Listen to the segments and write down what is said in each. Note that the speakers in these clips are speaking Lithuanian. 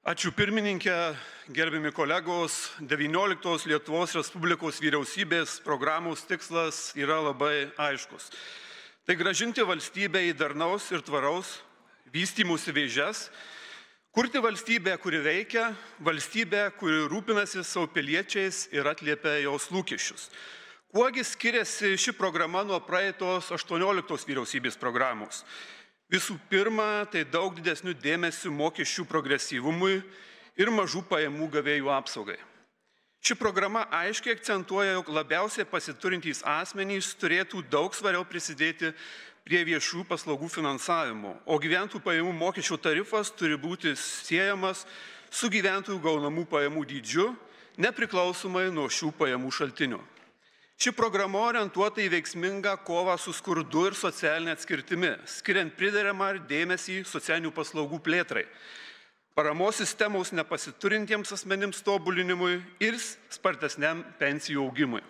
Ačiū pirmininkė, gerbiami kolegos. 19 Lietuvos Respublikos vyriausybės programos tikslas yra labai aiškus. Tai grąžinti valstybę į darnaus ir tvaraus vystymosi vėžes, kurti valstybę, kuri veikia, valstybę, kuri rūpinasi savo piliečiais ir atliepia jos lūkesčius. Kuogi skiriasi ši programa nuo praeitos 18 vyriausybės programos? Visų pirma, tai daug didesnių dėmesių mokesčių progresyvumui ir mažų pajamų gavėjų apsaugai. Ši programa aiškiai akcentuoja, jog labiausiai pasiturintys asmenys turėtų daug svariau prisidėti prie viešų paslaugų finansavimo, o gyventojų pajamų mokesčio tarifas turi būti siejamas su gyventojų gaunamų pajamų dydžiu, nepriklausomai nuo šių pajamų šaltinių. Ši programa orientuota į veiksmingą kovą su skurdu ir socialinė atskirtimi, skiriant prideramą dėmesį socialinių paslaugų plėtrai, paramos sistemos nepasiturintiems asmenims tobulinimui ir spartesniam pensijų augimui.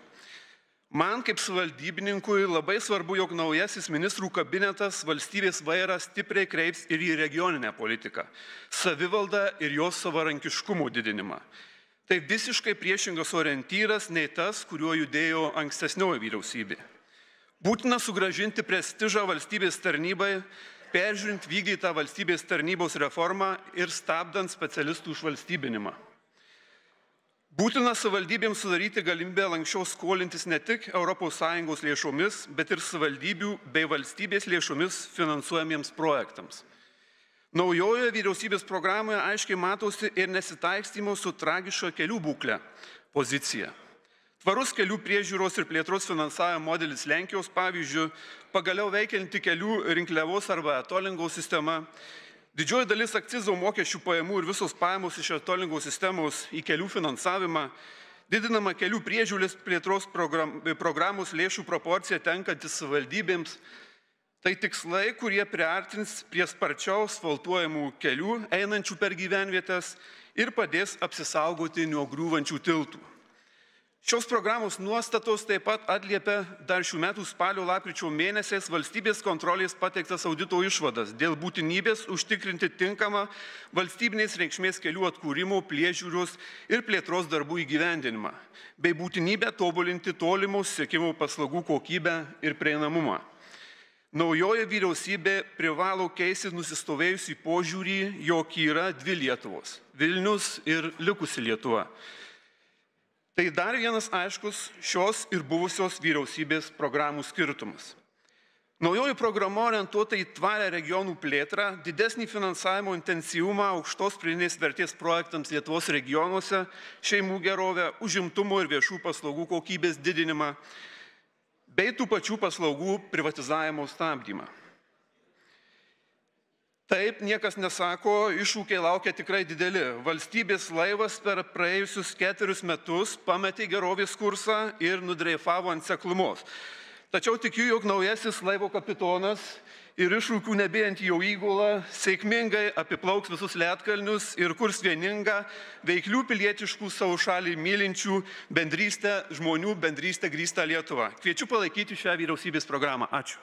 Man kaip savivaldybininkui labai svarbu, jog naujasis ministrų kabinetas valstybės vairą stipriai kreips ir į regioninę politiką, savivaldą ir jos savarankiškumo didinimą. Tai visiškai priešingas orientyras nei tas, kuriuo judėjo ankstesnioji vyriausybė. Būtina sugrąžinti prestižą valstybės tarnybai, peržiūrint vykdytą valstybės tarnybos reformą ir stabdant specialistų išvalstybinimą. Būtina savivaldybėms sudaryti galimybę lanksčiau skolintis ne tik ES lėšomis, bet ir savivaldybių bei valstybės lėšomis finansuojamiems projektams. Naujojoje vyriausybės programoje aiškiai matosi ir nesitaikstymo su tragiška kelių būklė pozicija. Tvarus kelių priežiūros ir plėtros finansavimo modelis Lenkijos pavyzdžių, pagaliau veikianti kelių rinkliavos arba etolingaus sistema, didžioji dalis akcizo mokesčių pajamų ir visos pajamos iš etolingaus sistemos į kelių finansavimą, didinama kelių priežiūros plėtros programos lėšų proporcija tenkantis savivaldybėms. Tai tikslai, kurie priartins prie sparčiau asfaltuojamų kelių, einančių per gyvenvietes ir padės apsisaugoti nuo griūvančių tiltų. Šios programos nuostatos taip pat atliepia dar šių metų spalio-lapkričio mėnesiais valstybės kontrolės pateiktas audito išvadas dėl būtinybės užtikrinti tinkamą valstybinės reikšmės kelių atkūrimo, priežiūros ir plėtros darbų įgyvendinimą, bei būtinybę tobulinti tolimų susisiekimo paslaugų kokybę ir prieinamumą. Naujoji vyriausybė privalo keisti nusistovėjusį požiūrį, jog yra dvi Lietuvos – Vilnius ir likusi Lietuva. Tai dar vienas aiškus šios ir buvusios vyriausybės programų skirtumas. Naujoji programa orientuota į tvarę regionų plėtrą, didesnį finansavimo intensyvumą, aukštos pridėtinės vertės projektams Lietuvos regionuose, šeimų gerovę, užimtumo ir viešų paslaugų kokybės didinimą, bei tų pačių paslaugų privatizavimo stabdymą. Taip, niekas nesako, iššūkiai laukia tikrai dideli. Valstybės laivas per praėjusius 4 metus pametė gerovės kursą ir nudreifavo ant seklumos. Tačiau tikiu, jog naujasis laivo kapitonas ir iššūkių nebijantį jo įgulą sėkmingai apiplauks visus ledkalnius ir kurs vieningą, veiklių pilietiškų savo šalį mylinčių žmonių bendrystę grįstą Lietuvą. Kviečiu palaikyti šią vyriausybės programą. Ačiū.